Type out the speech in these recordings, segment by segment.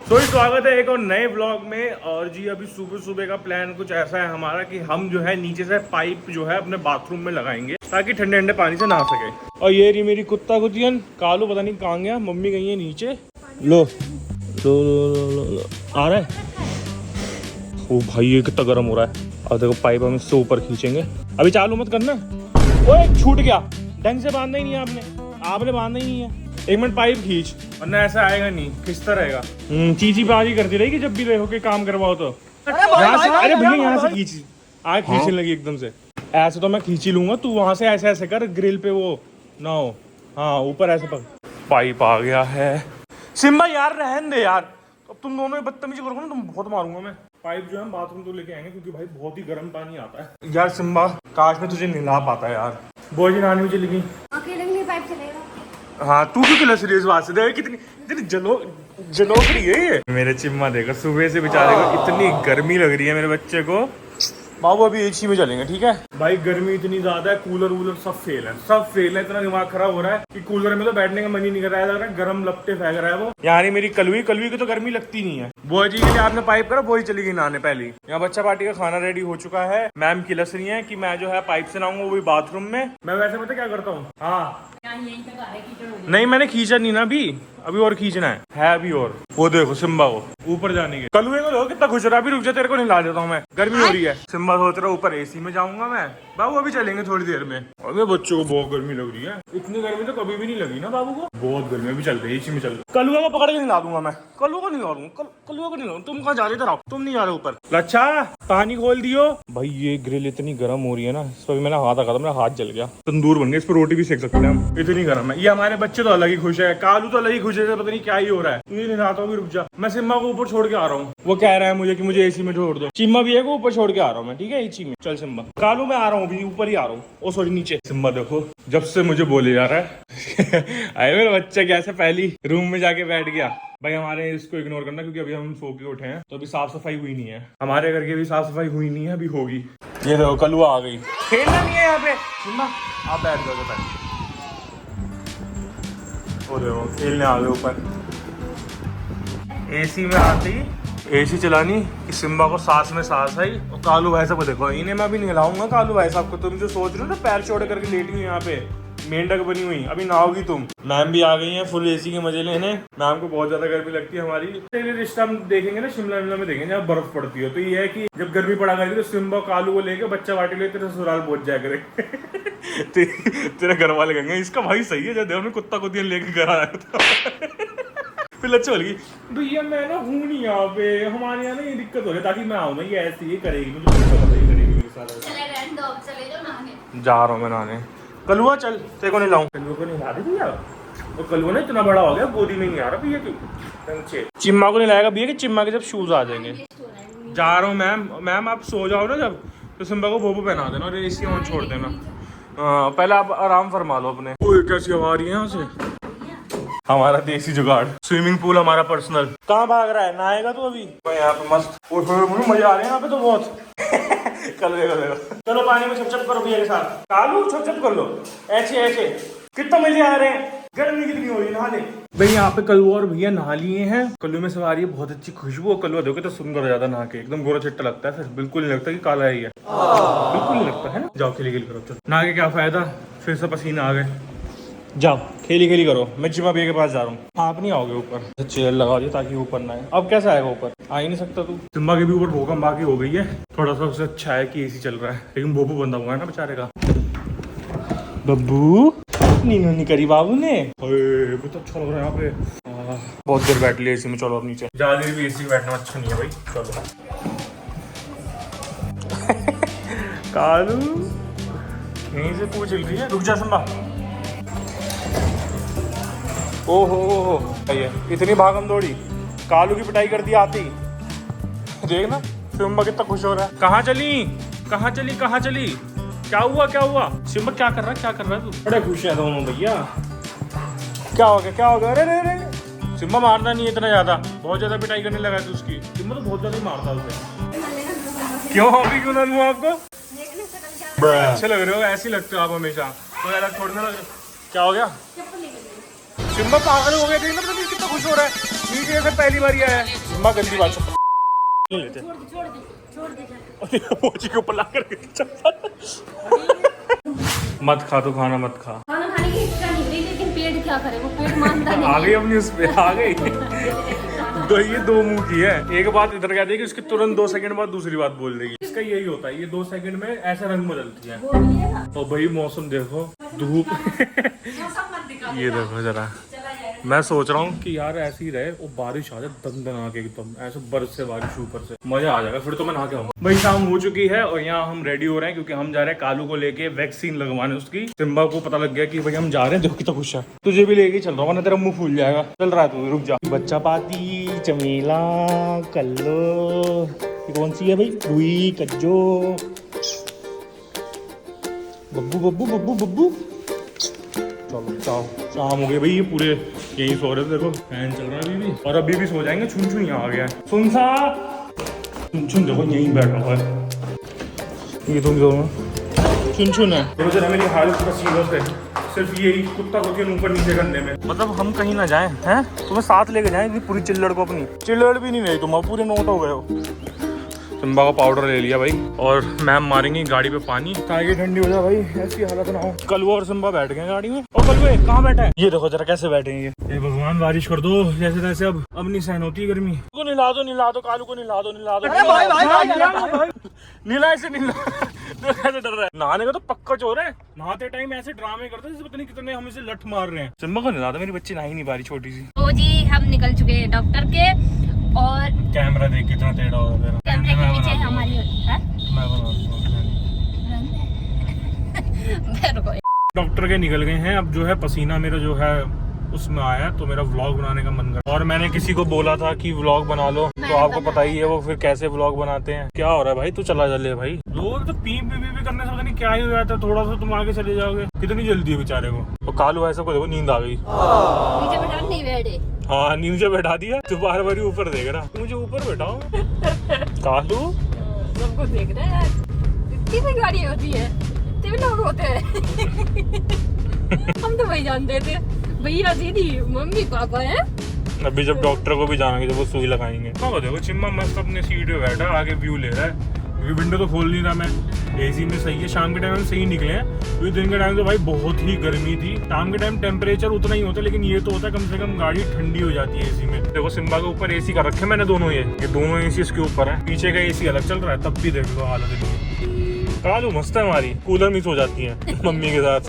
तो स्वागत है एक और नए व्लॉग में। और जी अभी सुबह सुबह का प्लान कुछ ऐसा है हमारा कि हम जो है नीचे से पाइप जो है अपने बाथरूम में लगाएंगे ताकि ठंडे ठंडे पानी से नहा सके। और ये रही मेरी कुत्ता कुतियन कालू, पता नहीं कहाँ गया, मम्मी गई है नीचे। लो लो लो लो लो, लो। आ रहा है। ओ भाई ये कितना गर्म हो रहा है। अब देखो पाइप हम इससे ऊपर खींचेंगे। अभी चालू मत करना। ओए छूट गया, ढंग से बांधना ही नहीं है आपने बांधना ही नहीं है। एक मिनट पाइप खींच वरना ऐसा आएगा नहीं, खिंचता रहेगा। चीची बाजी करती रहेगी जब भी देखो कि काम करवाओ तो। यहाँ से, अरे भैया यहाँ से खींच, आग खींचने लगी एकदम से। ऐसे तो मैं खींच ही लूंगा, तू वहां से ऐसे ऐसे कर ग्रिल पे वो ना हो। हाँ ऊपर ऐसे पकड़। पाइप आ गया है। सिम्बा यार रहन दे यार, अब तुम दोनों बदतमीजी करोगे ना तुम बहुत मारूंगा मैं। पाइप जो है बाथरूम तो लेके आएंगे क्योंकि भाई बहुत ही गर्म पानी आता है यार। सिम्बा काश में तुझे नहला पाता यार। बोझी नानी में चली गई, अकेले नहीं पाइप चलेगा। हाँ तू क्यों किला सीरियस बात से देख कितनी इतनी जलोक रही है ये। मेरे चिम्मा देखो सुबह से बेचारे को इतनी गर्मी लग रही है मेरे बच्चे को। बाबू अभी एसी में चलेंगे ठीक है। भाई गर्मी इतनी ज्यादा है, कूलर वूलर सब फेल है, सब फेल है। इतना दिमाग खराब हो रहा है कि कूलर में तो बैठने का मन ही नहीं कर रहा है, लग रहा है गर्म लपटे फेंक रहा है वो। यानी मेरी कलवी की तो गर्मी लगती नहीं है। बुआ जी के लिए आपने पाइप करा, बुआ जी चली गई नहाने पहले। यहाँ बच्चा पार्टी का खाना रेडी हो चुका है। मैम किलस रही है कि मैं जो है पाइप से नहाऊंगा वो भी बाथरूम में। मैं वैसे पता क्या करता हूँ, हाँ नहीं मैंने खींचा नहीं ना अभी और खींचना है अभी। और वो देखो सिम्बा को ऊपर जाने के। कलुए को देखो कितना खुश रहा। अभी रुक जा तेरे को नहला देता हूँ मैं, गर्मी हो रही है। सिम्बा सोच रहा ऊपर एसी में जाऊंगा मैं। बाबू अभी चलेंगे थोड़ी देर में। और मेरे बच्चों को बहुत गर्मी लग रही है। इतनी गर्मी तो कभी भी नहीं लगी ना बाबू को। बहुत गर्मी, अभी चलते एसी में चलते। कलुआ को पकड़ के नहला दूंगा मैं। कलुआ को नहला दूंगा, कलुआ को नहला। तुम कहाँ जा रहे थे? तुम नहीं जा रहे ऊपर। अच्छा पानी खोल दियो भाई। ये ग्रिल इतनी गर्म हो रही है ना, इस पर मैंने हाथ रखा था, मेरा हाथ जल गया। तंदूर बन गया, इस पर रोटी भी सेक सकते हैं हम, इतनी गर्म है। ये हमारे बच्चे तो अलग ही खुश है, कालू तो अलग ही खुश है, पता नहीं क्या ही हो रहा है। तुझे नहलाता हूँ, रुक जा। मैं सिम्मा को ऊपर छोड़ के आ रहा हूँ। वो कह रहा है मुझे कि मुझे एसी में छोड़ दो। चिम्मा भी है को ऊपर छोड़ के आ रहा हूँ मैं, ठीक है एसी में। चल सिम्मा। कालू मैं आ रहा हूँ, अभी ऊपर ही आ रहा हूँ। ओ सॉरी नीचे। सिम्मा देखो जब से मुझे बोले जा रहा है अरे मेरा बच्चा कैसे पहली रूम में जाके बैठ गया। भाई हमारे इसको इग्नोर करना क्योंकि अभी हम सो के उठे हैं तो अभी साफ सफाई हुई नहीं है। हमारे घर की भी साफ सफाई हुई नहीं है, अभी होगी। ये देखो कलुआ आ गई। खेलना नहीं है यहाँ पे। सिम्मा आप बैठ जाओ पहले। वो देखो खेलने आ गए ऊपर। एसी में आते ही एसी चलानी कि सिम्बा को सांस में सांस आई। और कालू भाई साहब को देखो, इन्हें मैं अभी नहलाऊंगा। कालू भाई साहब को तुम जो सोच रहे हो ना पैर छोड़ करके लेटी हुई यहाँ पे मेंढक बनी हुई, अभी नहाओगी तुम। मैम भी आ गई हैं फुल एसी के मजे लेने। मैम को बहुत ज्यादा गर्मी लगती है हमारी। पहले रिश्ता हम देखेंगे ना शिमला में देखेंगे जहाँ बर्फ पड़ती है। तो ये है कि जब गर्मी पड़ा करेगी तो सिम्बा कालू को लेके बच्चा बाटी लेते ससुराल पहुंच जाया करे तेरे घर वाले कहेंगे इसका भाई सही है जब हमने कुत्ता कुतियन लेके घर आया था फिर लच्छा बोलेगी भैया मैं ना हूँ नहीं यहाँ पे, हमारे यहाँ ना ये दिक्कत हो रही है ताकि मैं आऊँ। मैं ये ऐसे ही करेगी, मुझे पता ही करेगी मेरे साथ। जा रहा हूँ मैं नहाने। कलुआ चल तेरे को नहीं लाऊं। कलुआ को नहीं ला दे भैया। और कलुआ ना इतना बड़ा हो गया, गोदी में नहीं आ रहा भैया क्यों। चिम्मा को नहीं लाएगा भैया कि चिम्मा के जब शूज आ जाएंगे। जा रहा हूँ मैम। मैम आप सो जाओ ना जब, तो सिम्बा को बोबो पहना देना और एसी ऑन छोड़ देना। पहले आप आराम फरमा लो अपने। कैसी हवा आ रही है यहाँ से। हमारा देसी जुगाड़, स्विमिंग पूल हमारा पर्सनल। कहाँ भाग रहा है, नहाएगा तो अभी। यहाँ पे मस्त मजा आ रहे हैं यहाँ पे तो बहुत चलो पानी में छप करो भैया के साथ। कालू छप कर लो ऐसे ऐसे। कितना मजे आ रहे हैं, गर्मी कितनी हो रही है, नहा ले भाई। यहाँ पे कलुआ और भैया नहा लिए हैं। कलू में सवारी है, बहुत अच्छी खुशबू। कलुआ देखो तो सुंदर हो जाता नहा के, एकदम गोरा चिट्टा लगता है। फिर बिल्कुल नहीं लगता कि काला ही है, बिल्कुल नहीं लगता है ना। जाओ खेली खेली करो, चलो नहा के क्या फायदा, फिर से पसीना आ गए। जाओ खेली खेली करो। मैं चिम्मा भैया के पास जा रहा हूँ। आप नहीं आओगे ऊपर, चेयर लगा दिया ताकि ऊपर ना आए। अब कैसे आएगा ऊपर, आ ही नहीं सकता तू। चिम्मा के भी ऊपर भूकंप बाकी हो गई है। थोड़ा सा उससे अच्छा है कि एसी चल रहा है, लेकिन बोबू बंदा हुआ है ना बेचारे का। बब्बू नीनू नहीं करी बाबू ने। बहुत अच्छा लग रहा है यहाँ पे। बहुत देर बैठ लिया एसी में, चलो अब नीचे। ज्यादा देर भी एसी में बैठना अच्छा नहीं है भाई, चलो कालू यहीं से पूछ चल रही है, रुक जा सिम्बा। ओहो इतनी भागम दौड़ी, कालू की पिटाई कर दी आती। देखना सिम्बा कितना खुश हो रहा है। कहाँ चली, क्या हुआ सिम्बा, क्या कर रहा है तू। बड़े खुश है दोनों भैया। क्या हो गया अरे सिम्बा मारना नहीं है इतना ज्यादा, बहुत ज्यादा पिटाई करने लगा तू उसकी। सिम्बा तो बहुत ज्यादा मारता उसे। क्यों अभी क्यों ना लूँ आपको, अच्छे लग रहे हो, ऐसे लगते हो आप हमेशा। तो अलग छोड़ने लगे। क्या हो गया, सिम्बा पागल हो गया, देखना कितना खुश हो रहा है। ठीक है, सर पहली बार ही आया है। सिम्बा गंदी बात नहीं लेते, मोची के ऊपर ला करके मत खा तो खाना मत खा। खाना खाने की इच्छा नहीं रही, लेकिन पेट क्या करे, वो पेट मानता नहीं। आ गई अपनी उस पे आ गई। तो ये दो मुंह की है, एक बात इधर कह देगी उसके तुरंत 2 सेकंड बाद दूसरी बात बोल देगी। इसका यही होता है, ये 2 सेकंड में ऐसा रंग बदलती है। और भाई मौसम देखो, धूप ये देखो जरा, मैं सोच रहा हूँ कि यार ऐसे ही रहे और बारिश आ जाए दन के एकदम, ऐसे बर्फ से बारिश ऊपर से, मजा आ जाएगा। फिर तो मैं नहा के आऊँ। भाई शाम हो चुकी है और यहाँ हम रेडी हो रहे हैं क्योंकि हम जा रहे हैं कालू को लेके वैक्सीन लगवाने उसकी। सिम्बा को पता लग गया कि भाई हम जा रहे हैं, देखो कितना खुश है। तुझे भी लेके चल रहा हूँ, वरना तेरा मुंह फूल जाएगा। चल रहा है तू, रुक जा। बच्चा पाती, चमेला, कल्लो, कौन सी है भाई, रुई, कज्जो, बब्बू बब्बू बब्बू बब्बू। चलो चाओ, शाम हो गई भाई, ये पूरे यही सो रहे थे। देखो फैन चल रहा है अभी भी, और अभी भी सो जाएंगे। छुन छुन यहाँ आ गया है। सुनसा छुन छुन देखो यहीं बैठा हुआ है। ये तुम जो छुन छुन है, देखो जरा मेरी हालत सीरियस है, सिर्फ यही कुत्ता को ऊपर नीचे करने में। मतलब हम कहीं ना जाएं, हैं तुम्हें साथ लेके जाएं पूरी चिल्लड़ को अपनी। चिल्लड़ भी नहीं रही तुम, अब पूरे नोट हो गए हो। सिम्बा का पाउडर ले लिया भाई, और मैम मारेंगी गाड़ी पे पानी ताकि ठंडी हो जाए। भाई ऐसी हालत ना हो। कलवा और सिम्बा बैठ गए गाड़ी में। और कलवे कहाँ बैठा है, ये देखो जरा कैसे बैठेंगे। ये भगवान बारिश कर दो जैसे तैसे, अब नहीं सहन होती है गर्मी। को निला दो कालू को निला दो। नीला ऐसे नीला कैसे डर रहा है, नहाने का तो पक्का चोर है। नहाते टाइम ऐसे ड्रामे करते हैं पता नहीं कितने हम इसे लठ मार रहे हैं। सिम्बा को निला दो, मेरी बच्ची नहा ही नहीं पा रही छोटी सी। तो जी हम निकल चुके हैं डॉक्टर के, और कैमरा देख कितना टेढ़ा हो रहा है। कैमरे के पीछे हमारी है। डॉक्टर के निकल गए हैं, अब जो है पसीना मेरा जो है उसमें आया, तो मेरा व्लॉग बनाने का मन कर। और मैंने किसी को बोला था कि व्लॉग बना लो, तो आपको पता ही है वो फिर कैसे व्लॉग बनाते हैं। क्या हो रहा है भाई, तू चला चले भाई। लोग तो पी करने से पता नहीं क्या ही हो जाता है, थोड़ा सा तुम आगे चले जाओगे। कितनी जल्दी है बेचारे को। तो कालू ऐसा को देखो, नींद आ गई। नीचे बैठा नहीं बैठे, हाँ नीचे बैठा दिया। तू बार बार ऊपर देख रहा, मुझे ऊपर बैठाओ। कालू सबको देख रहे हैं, इतनी भी गाड़ी होती है, इतने भी लोग होते हैं। हम तो वही जानते थे, भैया दीदी मम्मी पापा है। अभी जब डॉक्टर को भी जाना, जब वो सुई लगाएंगे। हाँ देखो चिम्मा मस्त अपने सीट पे बैठा, आगे व्यू ले रहा है। क्योंकि विंडो तो खोल नहीं रहा मैं, एसी में सही है। शाम के टाइम में सही निकले हैं, क्योंकि दिन के टाइम तो भाई बहुत ही गर्मी थी। शाम के टाइम टेम्परेचर उतना ही होता है, लेकिन ये तो होता है कम से कम गाड़ी ठंडी हो जाती है एसी में। देखो सिम्बा के ऊपर एसी कर रखे मैंने दोनों, ये दोनों एसी इसके ऊपर है। पीछे का एसी अलग चल रहा है, तब भी देख लो हालत है। कालू मस्त है हमारी, कूलर मिस हो जाती है मम्मी के साथ।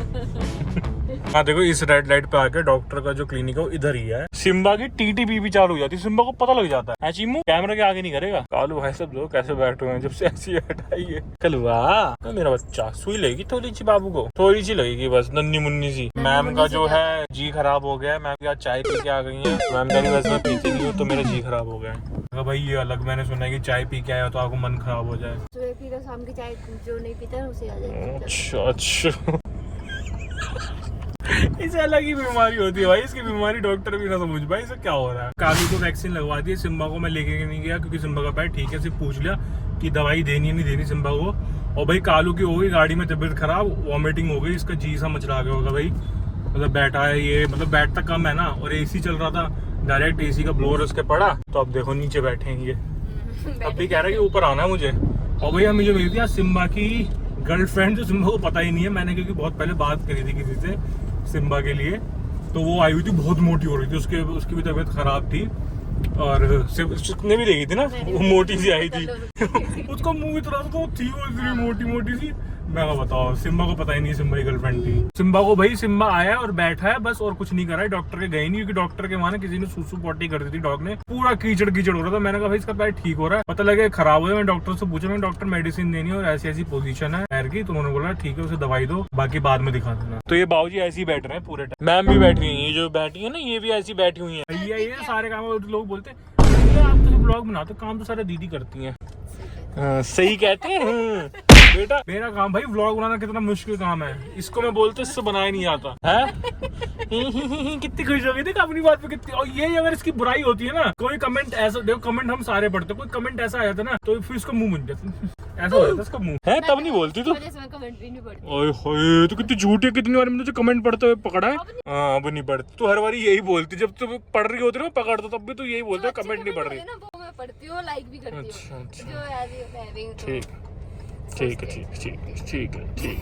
हाँ देखो इस रेड लाइट पे आके डॉक्टर का जो क्लिनिक है वो इधर ही है। सिम्बा की टीटीपी चालू हो जाती है, सिम्बा को पता लग जाता है। चीमू कैमरा के आगे नहीं करेगा। कालू भाई सब लोग कैसे बैठे हुए हैं जब से ऐसी बैठा ही है। कलवा मेरा बच्चा, सुई लगेगी थोड़ी सी बाबू को, थोड़ी सी लगेगी बस, नन्नी मुन्नी सी। मैम का जो है जी खराब हो गया, मैम क्या चाय पी के आ गई है। मैम कह रही वैसे मैं पीती नहीं हूँ तो मेरा जी खराब हो गया है। भाई ये अलग, मैंने सुना है कि चाय पी के आया तो आपको मन खराब हो जाए। शाम की चाय जो नहीं पीता है उसे आ जाए। अच्छा इसे अलग ही बीमारी होती है भाई, इसकी बीमारी डॉक्टर भी ना समझ भाई इसे क्या हो रहा है। कालू को वैक्सीन लगवा दी। सिम्बा को मैं लेके नहीं गया क्योंकि सिम्बा का पैर ठीक है, सिर्फ पूछ लिया कि दवाई देनी है नहीं देनी सिम्बा को। और भाई कालू की हो गई गाड़ी में तबीयत खराब, वॉमिटिंग हो गई, इसका जी सा मचला गया होगा भाई। मतलब बैठा है ये, मतलब बैठता कम है ना, और एसी चल रहा था, डायरेक्ट एसी का ब्लोअर उसके पड़ा, तो अब देखो नीचे बैठे हैं ये। अब भी कह रहा है कि ऊपर आना है मुझे। और भैया मुझे मिली थी आज सिम्बा की गर्लफ्रेंड, जो सिम्बा को पता ही नहीं है मैंने, क्योंकि बहुत पहले बात करी थी किसी से सिम्बा के लिए। तो वो आई हुई थी, बहुत मोटी हो रही थी, उसकी भी तबीयत खराब थी। और उसने भी देखी थी ना, वो मोटी सी आई थी। उसका मुंह इतना तो थी, वो इतनी मोटी सी। मैं बताओ, सिम्बा को पता ही नहीं सिम्बा की गर्लफ्रेंड थी। सिम्बा को भाई, सिम्बा आया और बैठा है बस, और कुछ नहीं कर रहा है। डॉक्टर के गए नहीं, क्योंकि डॉक्टर के वहां किसी ने सुसु पोटी कर दी थी डॉग ने, पूरा कीचड़ हो रहा था। मैंने कहा भाई इसका पैर ठीक हो रहा है, पता लगे खराब हो गया। मैं डॉक्टर से पूछा, मैं डॉक्टर मेडिसिन देनी है और ऐसी ऐसी पोजीशन है पैर की, तो उन्होंने बोला ठीक है उसे दवाई दो, बाकी बाद में दिखा देना। तो ये बाबूजी ऐसे ही बैठ रहे हैं पूरे टाइम। मैम भी बैठी हुई है, ये जो बैठी है ना ये भी ऐसी बैठी हुई है। भैया ये सारे काम लोग बोलते हैं आप तो ब्लॉग बनाते, काम तो सारे दीदी करती हैं। सही कहते हैं। बेटा मेरा काम भाई व्लॉग बनाना कितना मुश्किल काम है, इसको मैं बोलते इससे बनाया नहीं आता है। कितनी खुश हो गई थी अपनी बात पे कितनी। और ये अगर इसकी बुराई होती है ना, कोई कमेंट ऐसा देखो, कमेंट हम सारे पढ़ते, कोई कमेंट ऐसा आ जाता ना तो फिर इसका मुंह बन जाता, ऐसा हो जाता इसका मुंह है, तब नहीं बोलती तू। कमेंट भी नहीं पढ़ती। ओए होए तो कितनी झूठी है, कितनी बार मैंने तुझे कमेंट पढ़ते हुए पकड़ा है। हाँ अब नहीं पढ़ती तू, हर बार यही बोलती, जब तुम पढ़ रही होती ना पकड़ दो तब भी तू यही बोलते हो कमेंट नहीं पढ़ रही। वो मैं पढ़ती हूँ, लाइक भी करती हूँ। अच्छा जो ऐसे ठीक ठीक है ठीक ठीक ठीक है ठीक।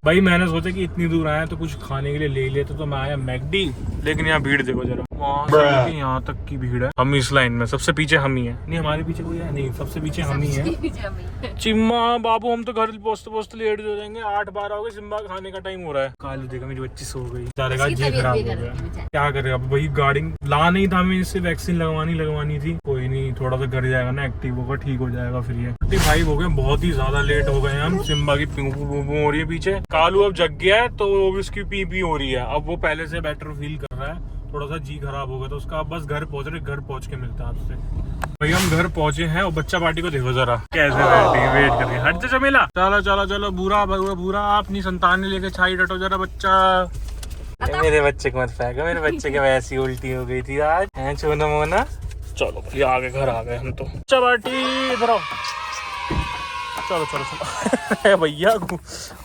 भाई मैंने सोचा कि इतनी दूर आया तो कुछ खाने के लिए ले लेते, तो मैं आया मैकडी, लेकिन यहाँ भीड़ देखो जरा, वहाँ से लेके यहाँ तक की भीड़ है। हम इस लाइन में सबसे पीछे हम ही है, नहीं हमारे पीछे कोई है नहीं, सबसे पीछे हम ही है। चिम्मा बाबू हम तो घर पहुँचते पहुँचते लेट हो जाएंगे, 8-12 हो गए, सिम्बा खाने का टाइम हो रहा है। कालू देखा मेरी बच्ची सो गई, जी खराब हो गया, क्या करे अब। वही गाड़ी ला नहीं था हमें, इससे वैक्सीन लगवानी थी। कोई नहीं, थोड़ा सा घर जाएगा ना, एक्टिव होगा, ठीक हो जाएगा। फिर ये भाई हो गए बहुत ही ज्यादा लेट हो गए हम। सिम्बा की पी हो रही है पीछे, कालू अब जग गया है तो उसकी पी हो रही है। अब वो पहले से बेटर फील कर रहा है, थोड़ा सा जी खराब होगा तो उसका। अब बस घर पहुंच रहे, घर पहुंच के मिलता है आपसे। भाई हम घर पहुंचे हैं और बच्चा पार्टी को देखो जरा कैसे बैठी वेट कर रही है। हट जा चमेला, चलो चलो चलो, बुरा बुरा अपनी संतान ने लेके छाई डटो जरा बच्चा। मेरे बच्चे को मत फेंको, मेरे बच्चे के वैसी उल्टी हो गई थी आज है चोना मोना। चलो भाई आगे घर आ गए हम तो। बच्चा पार्टी इधर आओ, चलो चलो चलो। भैया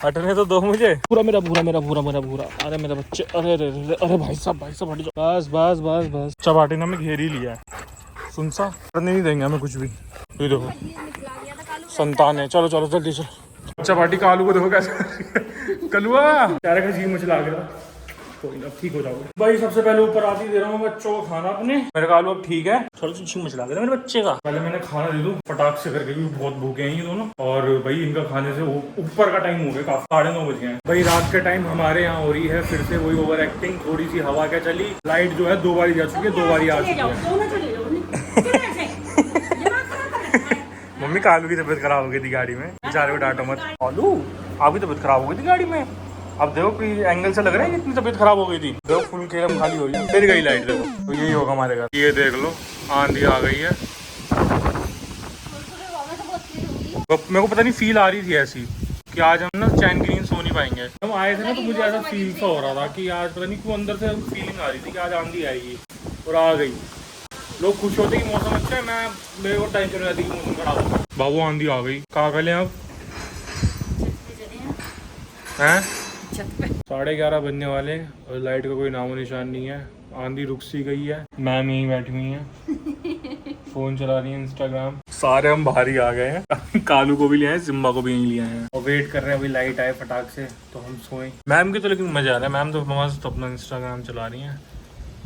हटने तो दो मुझे। पूरा मेरा पूरा। अरे मेरे बच्चे, अरे भाई साहब हट जाओ। बस बस बस बस, चपाटी ने हमें घेर ही लिया है, सुनसा करने नहीं देंगे हमें कुछ भी। ये देखो संतान है, चलो चलो जल्दी चलो। चपाटी कालू को देखो कैसे कलुआ प्यारे का जी मुझे लग गया। कोई ना, ठीक हो जाओगे भाई। सबसे पहले ऊपर आती दे रहा हूँ बच्चों को खाना अपने। मेरे कालू अब ठीक है, थोड़ा सी छींक मचला गया मेरे बच्चे का। पहले मैंने खाना दे दूं फटाक से करके, क्योंकि बहुत भूखे हैं ये दोनों। और भाई इनका खाने से ऊपर का टाइम हो गया, काफी 9:30 बज गए हैं। भाई रात के टाइम हमारे यहाँ हो रही है फिर से वही ओवर एक्टिंग। थोड़ी सी हवा क्या चली, लाइट जो है 2 बारी जा चुकी है, 2 बारी आ चुकी है। मम्मी कालू की तबीयत खराब हो गई थी गाड़ी में, बेचारे को डांटो मत। कालू आपकी तबीयत खराब हो गई थी गाड़ी में, अब देखो कोई एंगल से लग रहा है कितनी तबीयत खराब हो गई थी। देखो फुल खेलम खाली हो रही है, फिर गई लाइट। देखो तो यही होगा हमारे घर। ये देख लो आंधी आ गई है। मेरे को पता नहीं फील आ रही थी ऐसी कि आज हम ना चैन की नींद सो नहीं पाएंगे। हम आए थे ना तो मुझे ऐसा फील सा हो रहा था कि आज पता नहीं क्यों अंदर से फीलिंग आ रही थी कि आज आंधी आएगी, और आ गई। लोग खुश होते कि मौसम अच्छा है, मेरे को टेंशन रहती कि मौसम खराब होगा। बाबू आंधी आ गई, कहाँ कर लें अब हैं। 11:30 बजने वाले और लाइट का कोई नामो निशान नहीं है। आंधी रुक सी गई है, मैम यहीं बैठी हुई है, फोन चला रही है, इंस्टाग्राम। सारे हम बाहर ही आ गए हैं। कालू को भी लिया है, सिम्बा को भी यहीं लिया है, और वेट कर रहे हैं अभी लाइट आए फटाक से तो हम सोएं। मैम की तो लेकिन मजा आ रहा है, मैम तो मस्त अपना इंस्टाग्राम चला रही है।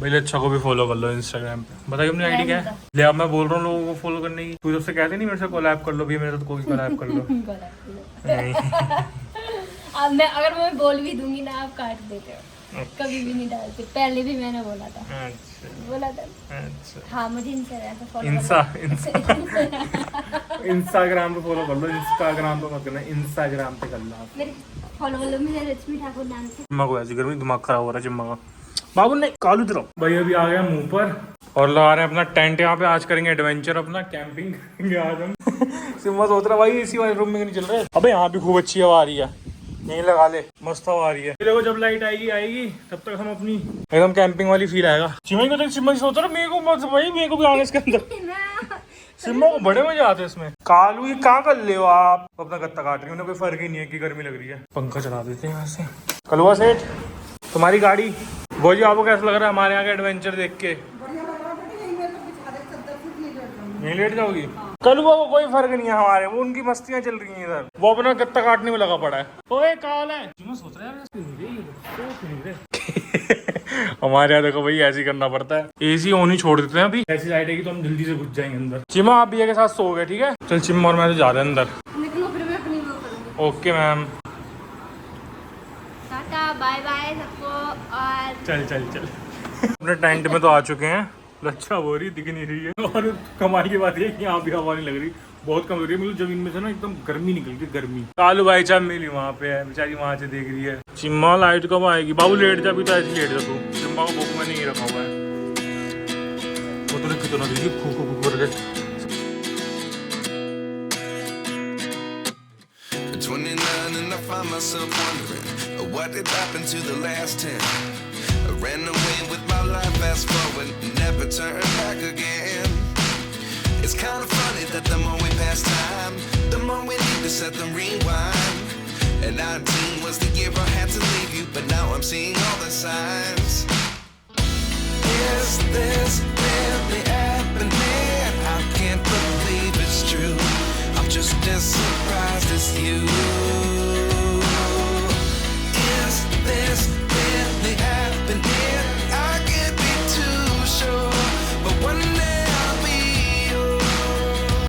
भाई अच्छा को भी फॉलो कर लो इंस्टाग्राम पे। बताइए अपनी आईडी क्या है। ले अब मैं बोल रहा हूँ लोगों को फॉलो करने की, तू जब से कहते नहीं मेरे से कोलैब कर लो, भी मेरे साथ कोई कोलैब कर लो। नहीं अब अगर मैं बोल भी दूंगी ना, आप काट देते हो, कभी भी नहीं डालते। पहले भी मैंने बोला था। अच्छा। हाँ मुझे इंस्टाग्राम पे फॉलो कर लो, इंस्टाग्राम पे मत करना, इंस्टाग्राम पे कर लो आप। फॉलो कर लो मुझे रश्मि ठाकुर नाम से। चिम्मा को ऐसी गर्मी दिमाग खराब हो रहा है चिम्मा का। बाबू ने कालू दरो भाई अभी आ गया मुंह पर और लगा रहे हैं अपना टेंट। यहाँ पे आज करेंगे एडवेंचर, अपना कैंपिंग करेंगे आज हम। सिम्मा सोच रहा भाई इसी वाले रूम में नहीं चल रहा है। अबे यहाँ भी खूब अच्छी हवा आ रही है, नहीं लगा ले, मस्त हवा आ रही है। देखो जब लाइट आएगी तब तक हम अपनी एकदम कैंपिंग वाली फील आएगा। चिम्मा को सिम्मा सोच रहा मेरे को मत भाई, मेरे को भी आने इसके अंदर। सिम्मा को बड़े मजे आते हैं इसमें। कालू ये कहाँ कर ले हो आप, अपना गत्ता काट रही हो, उन्हें कोई फर्क ही नहीं है कि गर्मी लग रही है। पंखा चला देते हैं यहाँ से। कलुआ सेठ तुम्हारी गाड़ी वो जी, आपको कैसा लग रहा है हमारे यहाँ का एडवेंचर देख के। यहीं लेट जाओगी। कलुआ को कोई फर्क नहीं है हमारे, वो उनकी मस्तियाँ चल रही हैं इधर, वो अपना गत्ता काटने में लगा पड़ा है। ओए काल है सोच रहा है हमारे यहाँ देखो भाई ऐसे ही करना पड़ता है। एसी ऑन ही छोड़ देते हैं, अभी ऐसी लाइट आएगी तो हम जल्दी से घुस जाएंगे अंदर। चिम्मा आप भैया के साथ सो गए, ठीक है। चल चिम्मा और मैं तो जा रहे हैं अंदर। ओके मैम, बाय बाय सबको। और चल अपने टेंट में तो आ चुके हैं। लच्छा हो रही दिख नहीं रही है, और कमाल की बात है कि यहाँ भी हवा नहीं लग रही, बहुत कम लग रही है। मतलब जमीन में से ना एकदम गर्मी निकल गई, गर्मी। कालू भाई चाह मिली वहाँ पे है, बेचारी वहाँ से देख रही है। चिम्मा लाइट कब आएगी। बाबू लेट जा, भी तो ऐसे लेट जा तू। चिम्मा को बुक में नहीं रखा हुआ है, वो तो कितना दीजिए फूको करके। myself wondering what did happen to the last 10. I ran away with my life, fast forward, never turn back again. It's kind of funny that the more we pass time, the more we need to set them rewind. And 19 was the year I had to leave you, but now I'm seeing all the signs. Is this